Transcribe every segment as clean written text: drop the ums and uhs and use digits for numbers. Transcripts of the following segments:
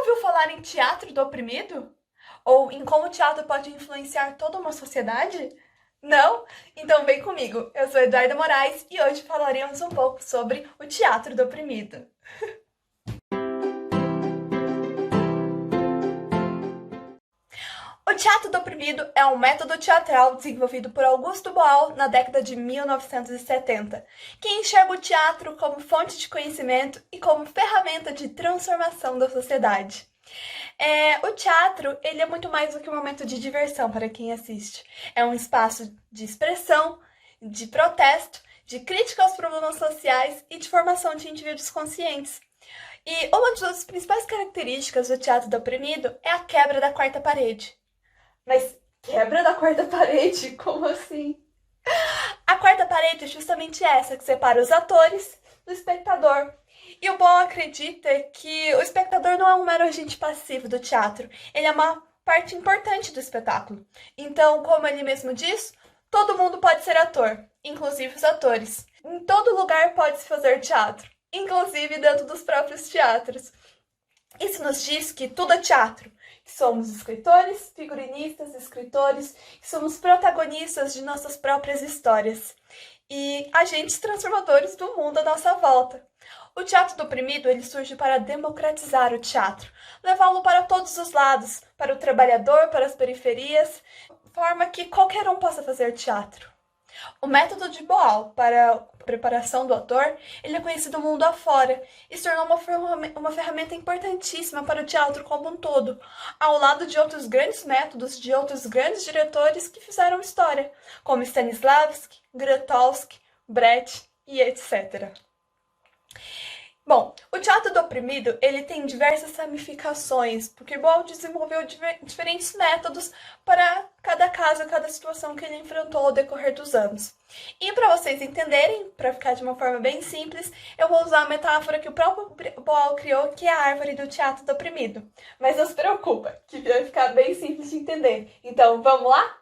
ouviu falar em teatro do oprimido? Ou em como o teatro pode influenciar toda uma sociedade? Não? Então vem comigo. Eu sou Eduarda Moraes e hoje falaremos um pouco sobre o teatro do oprimido. O teatro do oprimido é um método teatral desenvolvido por Augusto Boal na década de 1970, que enxerga o teatro como fonte de conhecimento e como ferramenta de transformação da sociedade. O teatro, ele é muito mais do que um momento de diversão para quem assiste. É um espaço de expressão, de protesto, de crítica aos problemas sociais e de formação de indivíduos conscientes. E uma das principais características do teatro do oprimido é a quebra da quarta parede. Mas quebra da quarta parede? Como assim? A quarta parede é justamente essa que separa os atores do espectador. E o Boal acredita que o espectador não é um mero agente passivo do teatro, ele é uma parte importante do espetáculo. Então, como ele mesmo diz, todo mundo pode ser ator, inclusive os atores. Em todo lugar pode-se fazer teatro, inclusive dentro dos próprios teatros. Isso nos diz que tudo é teatro, que somos escritores, figurinistas, escritores, que somos protagonistas de nossas próprias histórias e agentes transformadores do mundo à nossa volta. O teatro do oprimido ele surge para democratizar o teatro, levá-lo para todos os lados, para o trabalhador, para as periferias, de forma que qualquer um possa fazer teatro. O método de Boal para a preparação do ator, ele é conhecido mundo afora e se tornou uma ferramenta importantíssima para o teatro como um todo, ao lado de outros grandes métodos de outros grandes diretores que fizeram história, como Stanislavski, Grotowski, Brecht e etc. Bom, o teatro do oprimido ele tem diversas ramificações, porque Boal desenvolveu diferentes métodos para cada caso, cada situação que ele enfrentou ao decorrer dos anos. E para vocês entenderem, para ficar de uma forma bem simples, eu vou usar a metáfora que o próprio Boal criou, que é a árvore do teatro do oprimido. Mas não se preocupa, que vai ficar bem simples de entender. Então, vamos lá?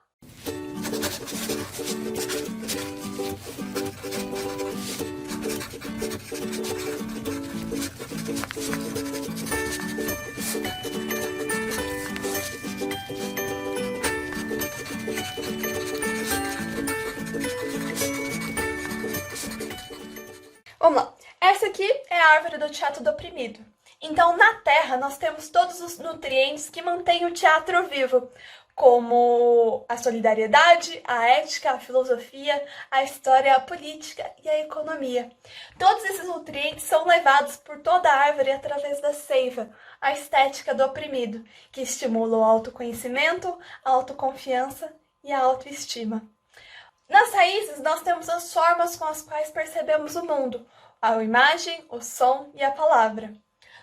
Vamos lá. Essa aqui é a árvore do teatro do oprimido. Então, na Terra, nós temos todos os nutrientes que mantêm o teatro vivo, como a solidariedade, a ética, a filosofia, a história, a política e a economia. Todos esses nutrientes são levados por toda a árvore através da seiva, a estética do oprimido, que estimula o autoconhecimento, a autoconfiança e a autoestima. Nas raízes, nós temos as formas com as quais percebemos o mundo, a imagem, o som e a palavra.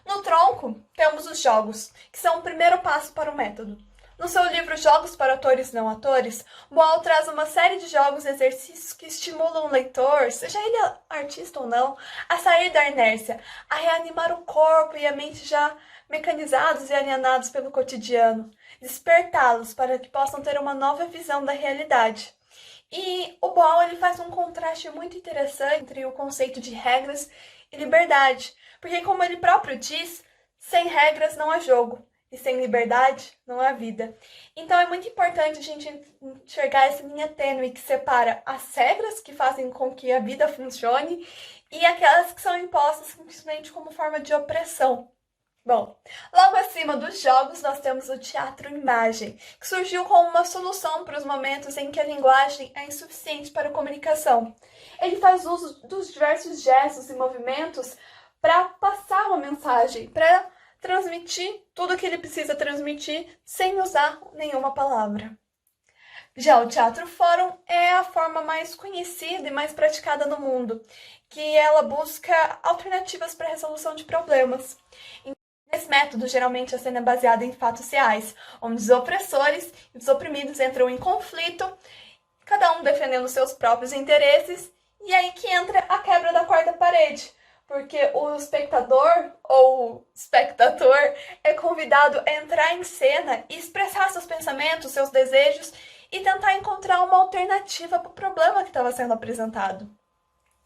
No tronco, temos os jogos, que são o primeiro passo para o método. No seu livro Jogos para Atores e Não Atores, Boal traz uma série de jogos e exercícios que estimulam o leitor, seja ele artista ou não, a sair da inércia, a reanimar o corpo e a mente já mecanizados e alienados pelo cotidiano, despertá-los para que possam ter uma nova visão da realidade. E o Boal ele faz um contraste muito interessante entre o conceito de regras e liberdade, porque como ele próprio diz, sem regras não há jogo, e sem liberdade não há vida. Então é muito importante a gente enxergar essa linha tênue que separa as regras que fazem com que a vida funcione e aquelas que são impostas simplesmente como forma de opressão. Bom, logo acima dos jogos nós temos o teatro-imagem, que surgiu como uma solução para os momentos em que a linguagem é insuficiente para a comunicação. Ele faz uso dos diversos gestos e movimentos para passar uma mensagem, para transmitir tudo o que ele precisa transmitir sem usar nenhuma palavra. Já o Teatro Fórum é a forma mais conhecida e mais praticada no mundo, que ela busca alternativas para a resolução de problemas. Esse método geralmente a cena é baseada em fatos reais, onde os opressores e os oprimidos entram em conflito, cada um defendendo seus próprios interesses, e aí que entra a quebra da quarta parede, porque o espectador ou espectador é convidado a entrar em cena e expressar seus pensamentos, seus desejos e tentar encontrar uma alternativa para o problema que estava sendo apresentado.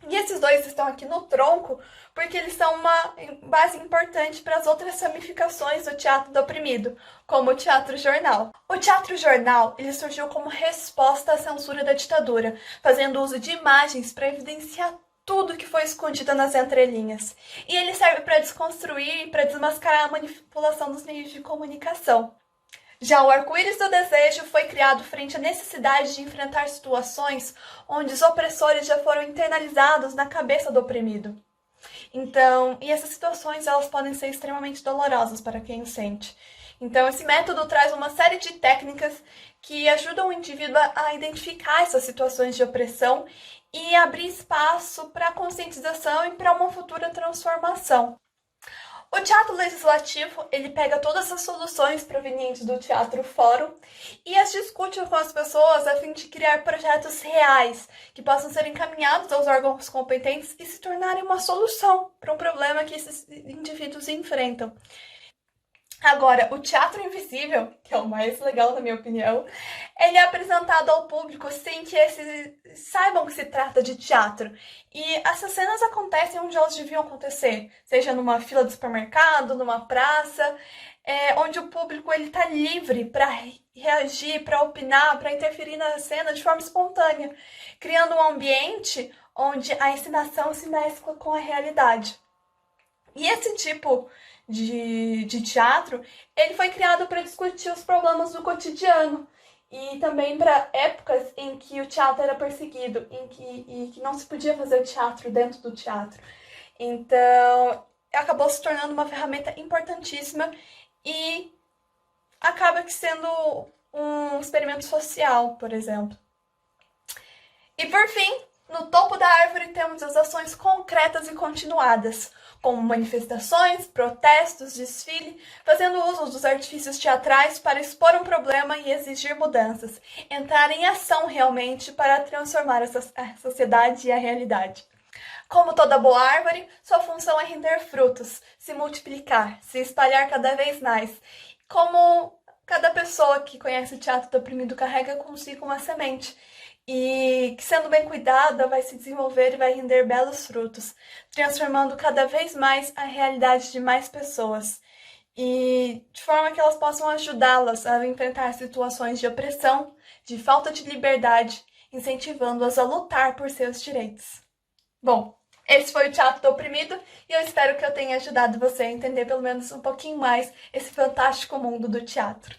E esses dois estão aqui no tronco porque eles são uma base importante para as outras ramificações do teatro do oprimido, como o teatro jornal. O teatro jornal ele surgiu como resposta à censura da ditadura, fazendo uso de imagens para evidenciar tudo que foi escondido nas entrelinhas. E ele serve para desconstruir e para desmascarar a manipulação dos meios de comunicação. Já o arco-íris do desejo foi criado frente à necessidade de enfrentar situações onde os opressores já foram internalizados na cabeça do oprimido. Então, e essas situações elas podem ser extremamente dolorosas para quem o sente. Então, esse método traz uma série de técnicas que ajudam o indivíduo a identificar essas situações de opressão e abrir espaço para a conscientização e para uma futura transformação. O teatro legislativo, ele pega todas as soluções provenientes do teatro fórum e as discute com as pessoas a fim de criar projetos reais que possam ser encaminhados aos órgãos competentes e se tornarem uma solução para um problema que esses indivíduos enfrentam. Agora, o teatro invisível, que é o mais legal na minha opinião, ele é apresentado ao público sem que esses saibam que se trata de teatro. E essas cenas acontecem onde elas deviam acontecer, seja numa fila de supermercado, numa praça, onde o público ele está livre para reagir, para opinar, para interferir na cena de forma espontânea, criando um ambiente onde a encenação se mescla com a realidade. E esse tipo de teatro, ele foi criado para discutir os problemas do cotidiano e também para épocas em que o teatro era perseguido, e que não se podia fazer teatro dentro do teatro. Então, acabou se tornando uma ferramenta importantíssima e acaba que sendo um experimento social, por exemplo. E por fim, no topo da árvore temos as ações concretas e continuadas, como manifestações, protestos, desfile, fazendo uso dos artifícios teatrais para expor um problema e exigir mudanças, entrar em ação realmente para transformar a sociedade e a realidade. Como toda boa árvore, sua função é render frutos, se multiplicar, se espalhar cada vez mais. Como cada pessoa que conhece o teatro do oprimido carrega consigo uma semente, e que, sendo bem cuidada, vai se desenvolver e vai render belos frutos, transformando cada vez mais a realidade de mais pessoas, e de forma que elas possam ajudá-las a enfrentar situações de opressão, de falta de liberdade, incentivando-as a lutar por seus direitos. Bom, esse foi o Teatro do Oprimido e eu espero que eu tenha ajudado você a entender pelo menos um pouquinho mais esse fantástico mundo do teatro.